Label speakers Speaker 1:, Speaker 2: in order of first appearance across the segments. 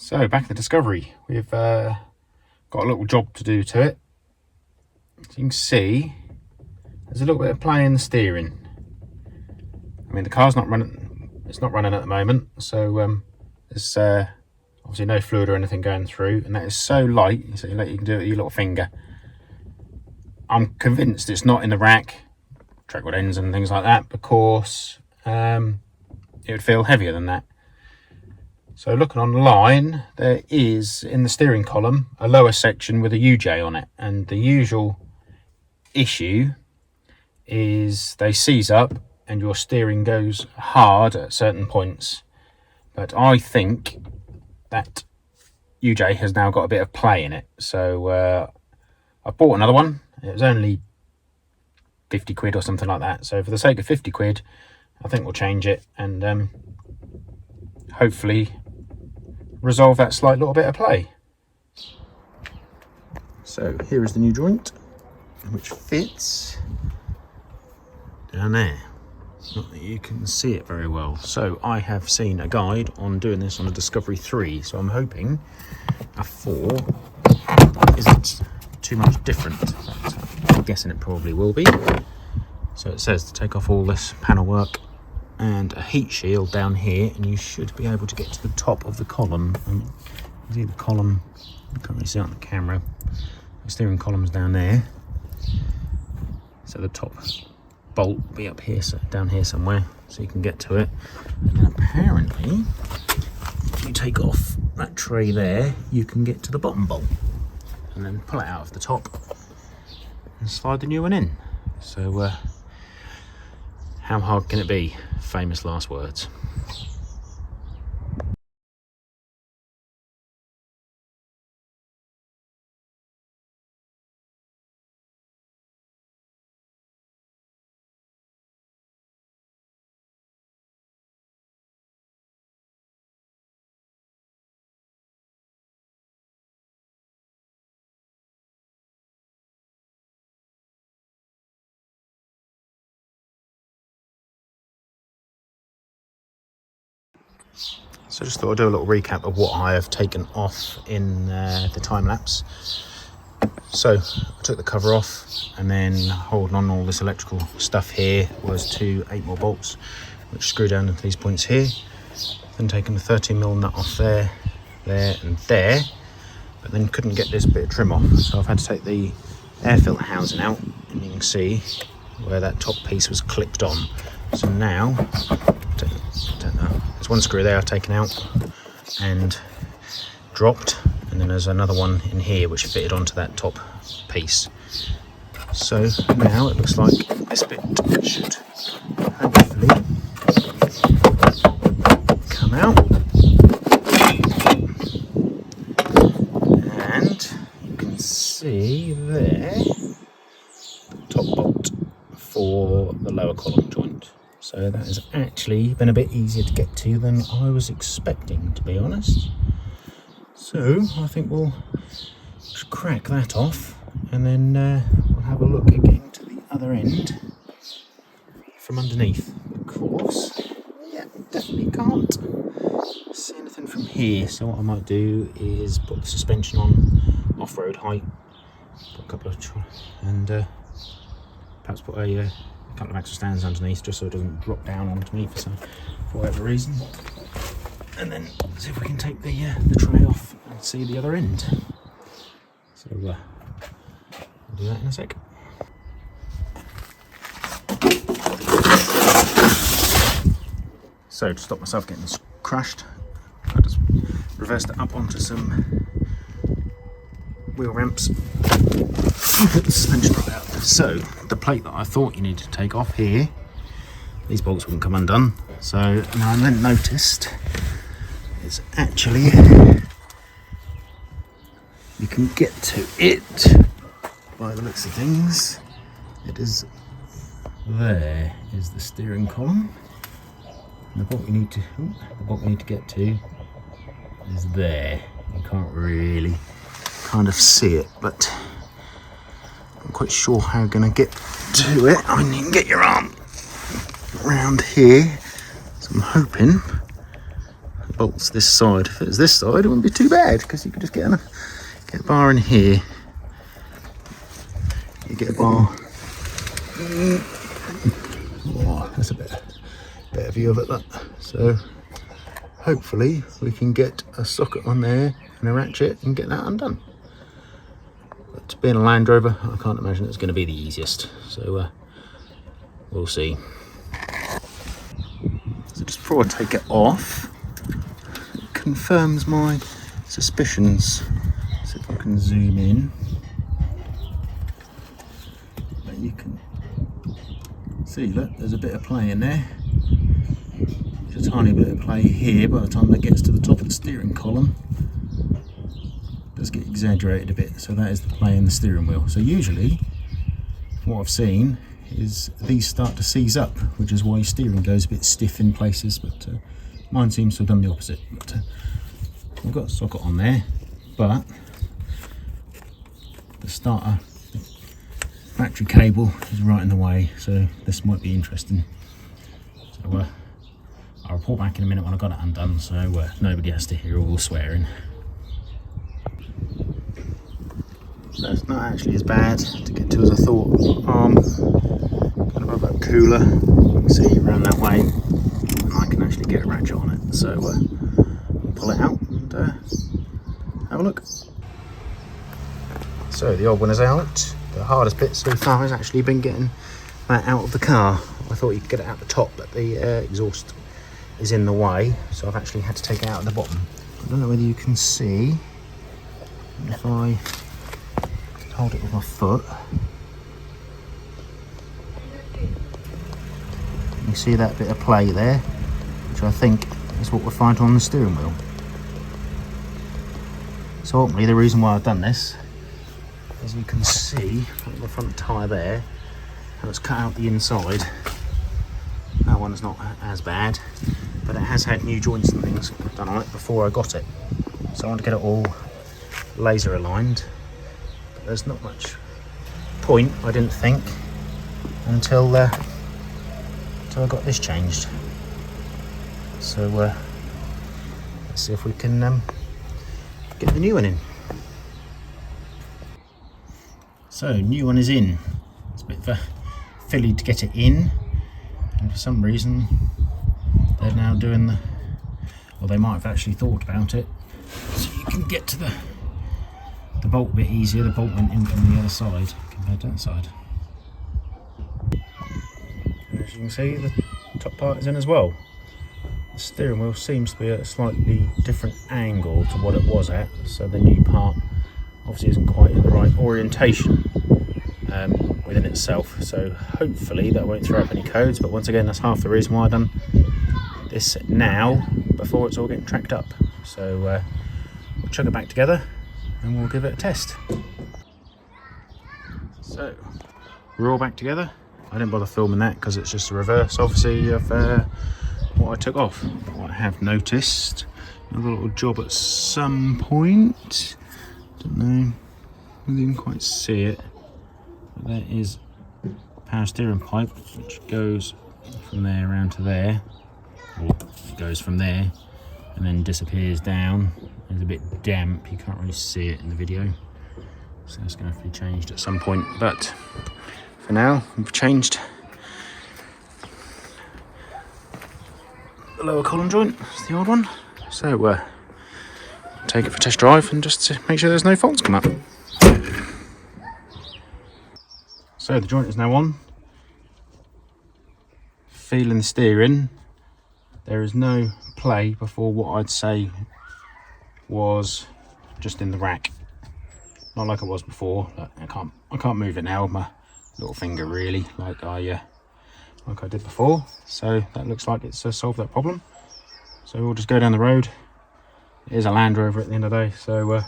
Speaker 1: So back at the Discovery, we've got a little job to do to it. As you can see, there's a little bit of play in the steering. I mean, the car's not running, it's not running at the moment, so there's obviously no fluid or anything going through, and that is so light, so you can do it with your little finger. I'm convinced it's not in the rack, track rod ends and things like that, because it would feel heavier than that. So looking online, there is in the steering column a lower section with a UJ on it, and the usual issue is they seize up and your steering goes hard at certain points. But I think that UJ has now got a bit of play in it, so I bought another one. It was only 50 quid or something like that, so for the sake of 50 quid I think we'll change it and hopefully resolve that slight little bit of play. So here is the new joint, which fits down there. Not that you can see it very well. So I have seen a guide on doing this on a Discovery 3, so I'm hoping a 4 isn't too much different. I'm guessing it probably will be. So it says to take off all this panel work and a heat shield down here, and you should be able to get to the top of the column. And you see the column, you can't really see it on the camera. The steering column's down there, so the top bolt will be up here, so down here somewhere, so you can get to it. And then apparently, if you take off that tray there, you can get to the bottom bolt, and then pull it out of the top and slide the new one in. So how hard can it be? Famous last words. So just thought I'd do a little recap of what I have taken off in the time lapse. So I took the cover off, and then holding on all this electrical stuff here was 2 8mm bolts, which screw down into these points here. Then taking the 13mm nut off there, there and there, but then couldn't get this bit of trim off, so I've had to take the air filter housing out, and you can see where that top piece was clipped on. So now, there's one screw there I've taken out and dropped, and then there's another one in here which fitted onto that top piece. So now it looks like this bit should hopefully come out, and you can see there the top bolt for the lower column joint. So that has actually been a bit easier to get to than I was expecting, to be honest. So I think we'll just crack that off, and then we'll have a look at getting to the other end from underneath. Of course, yeah, definitely can't see anything from here. So what I might do is put the suspension on off-road height, put a couple of and perhaps put a couple of extra stands underneath, just so it doesn't drop down onto me for whatever reason. And then see if we can take the tray off and see the other end. So we'll do that in a sec. So to stop myself getting crushed, I just reversed it up onto some wheel ramps and put the suspension right out. So the plate that I thought you needed to take off here, these bolts wouldn't come undone. So now I then noticed it's actually, you can get to it by the looks of things. It is, there is the steering column. And the bolt we need to get to is there. You can't really kind of see it, but I'm quite sure how you're going to get to it. I mean, you can get your arm around here, so I'm hoping bolts this side. If it was this side, it wouldn't be too bad because you could just get a bar in here. You get a bar. Oh, that's a better view of it. That. So hopefully we can get a socket on there and a ratchet and get that undone. But being a Land Rover, I can't imagine it's going to be the easiest. So we'll see. So just before I take it off, it confirms my suspicions. See if I can zoom in. But you can see, look, there's a bit of play in there. There's a tiny bit of play here. By the time that gets to the top of the steering column, it does get exaggerated a bit. So that is the play in the steering wheel. So usually, from what I've seen, is these start to seize up, which is why your steering goes a bit stiff in places, but mine seems to have done the opposite. But I've got a socket on there, but the starter battery cable is right in the way, so this might be interesting. So I'll report back in a minute when I've got it undone, so nobody has to hear all the swearing. So it's not actually as bad to get to as I thought. Kind of above that cooler, you can see around that way, and I can actually get a ratchet on it. So we'll pull it out and have a look. So the old one is out. The hardest bit so far has actually been getting that out of the car. I thought you could get it out the top, but the exhaust is in the way, so I've actually had to take it out at the bottom. I don't know whether you can see if I hold it with my foot. You see that bit of play there, which I think is what we're finding on the steering wheel. So ultimately the reason why I've done this, as you can see on the front tyre there, how it's cut out the inside. That one's not as bad, but it has had new joints and things done on it before I got it. So I want to get it all laser aligned. But there's not much point, I didn't think, until I got this changed. So let's see if we can get the new one in. So new one is in. It's a bit of a filly to get it in, and for some reason they're now doing they might have actually thought about it, so you can get to the bolt a bit easier. The bolt went in from the other side compared to that side. And as you can see, the top part is in as well. The steering wheel seems to be at a slightly different angle to what it was at, so the new part obviously isn't quite in the right orientation within itself. So hopefully that won't throw up any codes, but once again, that's half the reason why I've done this now, before it's all getting tracked up. So we'll chuck it back together and we'll give it a test. So we're all back together. I didn't bother filming that because it's just a reverse, obviously, of what I took off. But what I have noticed, another little job at some point, don't know whether you can quite see it, but there is a power steering pipe which goes from there around to there, or it goes from there and then disappears down. It's a bit damp, you can't really see it in the video, so it's going to have to be changed at some point. But for now, we've changed the lower column joint, it's the old one. So take it for a test drive and just to make sure there's no faults come up. So the joint is now on. Feeling the steering, there is no play before what I'd say was just in the rack. Not like it was before. I can't move it now with my little finger really, like I did before. So that looks like it's solved that problem. So we'll just go down the road. It is a Land Rover at the end of the day, so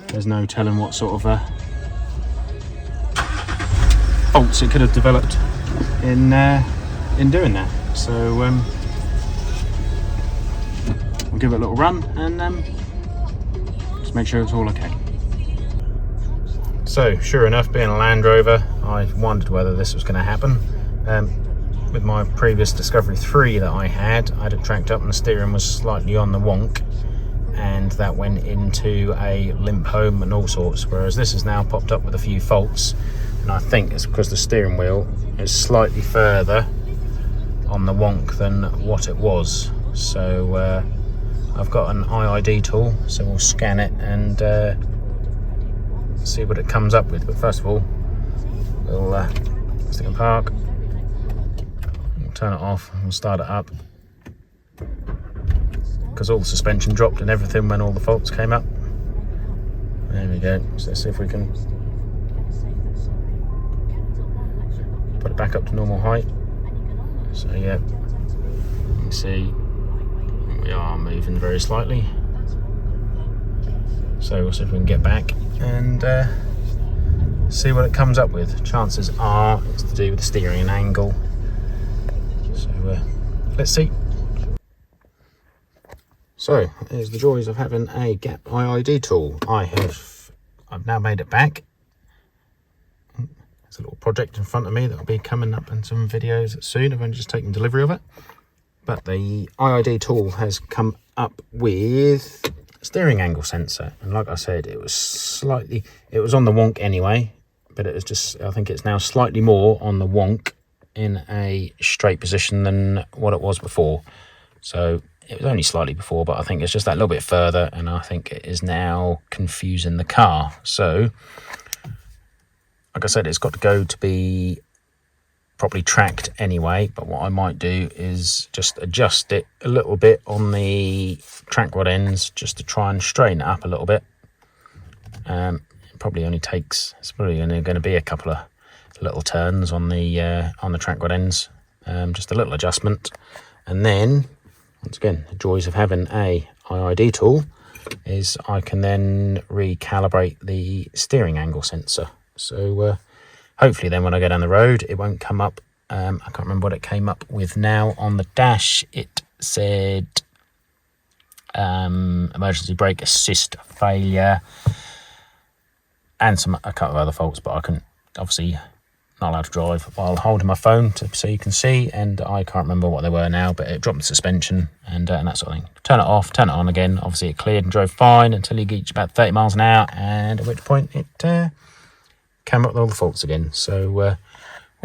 Speaker 1: there's no telling what sort of faults it could have developed in doing that. So we'll give it a little run and just make sure it's all okay. So sure enough, being a Land Rover, I wondered whether this was going to happen. with my previous Discovery 3 that I had it tracked up and the steering was slightly on the wonk, and that went into a limp home and all sorts, whereas this has now popped up with a few faults, and I think it's because the steering wheel is slightly further on the wonk than what it was. So I've got an IID tool, so we'll scan it and see what it comes up with. But first of all, we'll stick in park, we'll turn it off and we'll start it up, because all the suspension dropped and everything when all the faults came up. There we go. So let's see if we can put it back up to normal height. So yeah, you can see we are moving very slightly. So we'll see if we can get back and see what it comes up with. Chances are it's to do with the steering angle. So let's see. So here's the joys of having a gap IID tool. I've now made it back. There's a little project in front of me that will be coming up in some videos soon. I've only just taken delivery of it. But the IID tool has come up with a steering angle sensor. And like I said, it was on the wonk anyway, but it was just, I think it's now slightly more on the wonk in a straight position than what it was before. So it was only slightly before, but I think it's just that little bit further, and I think it is now confusing the car. So, like I said, it's got to go to be properly tracked anyway, but what I might do is just adjust it a little bit on the track rod ends, just to try and straighten it up a little bit. It probably only takes, it's probably only going to be a couple of little turns on the track rod ends, just a little adjustment, and then once again, the joys of having a IID tool is I can then recalibrate the steering angle sensor. So hopefully then when I go down the road, it won't come up. I can't remember what it came up with now. On the dash, it said emergency brake assist failure and a couple of other faults, but I can obviously not allowed to drive while holding my phone so you can see, and I can't remember what they were now, but it dropped the suspension and that sort of thing. Turn it off, turn it on again. Obviously it cleared and drove fine until you reached about 30 miles an hour, and at which point it came up with all the faults again. So we'll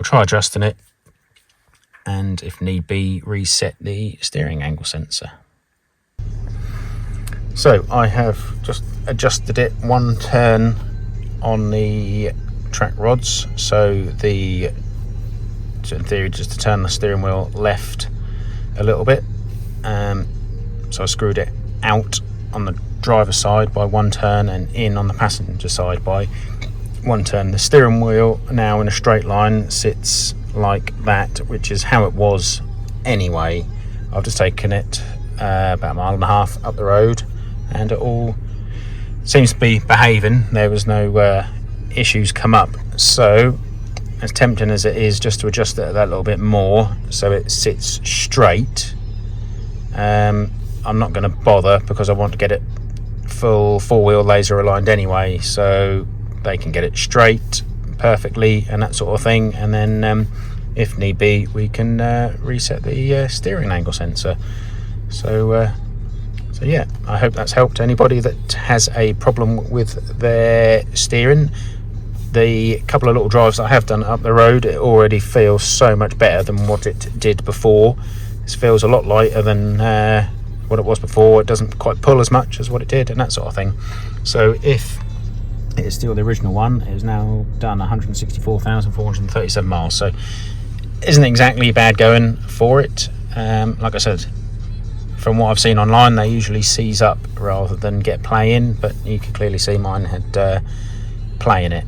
Speaker 1: try adjusting it, and if need be, reset the steering angle sensor. So I have just adjusted it one turn on the track rods, so in theory just to turn the steering wheel left a little bit, so I screwed it out on the driver's side by one turn and in on the passenger side by one turn. The steering wheel now in a straight line sits like that, which is how it was anyway. I've just taken it about a mile and a half up the road, and it all seems to be behaving. There was no issues come up, so as tempting as it is just to adjust it that little bit more so it sits straight, I'm not going to bother, because I want to get it full four-wheel laser aligned anyway, so they can get it straight perfectly and that sort of thing, and then if need be we can reset the steering angle sensor. So yeah, I hope that's helped anybody that has a problem with their steering. The couple of little drives that I have done up the road, it already feels so much better than what it did before. This feels a lot lighter than what it was before. It doesn't quite pull as much as what it did and that sort of thing. So if it is still the original one, it has now done 164,437 miles. So isn't exactly bad going for it. Like I said, from what I've seen online, they usually seize up rather than get play in, but you can clearly see mine had play in it.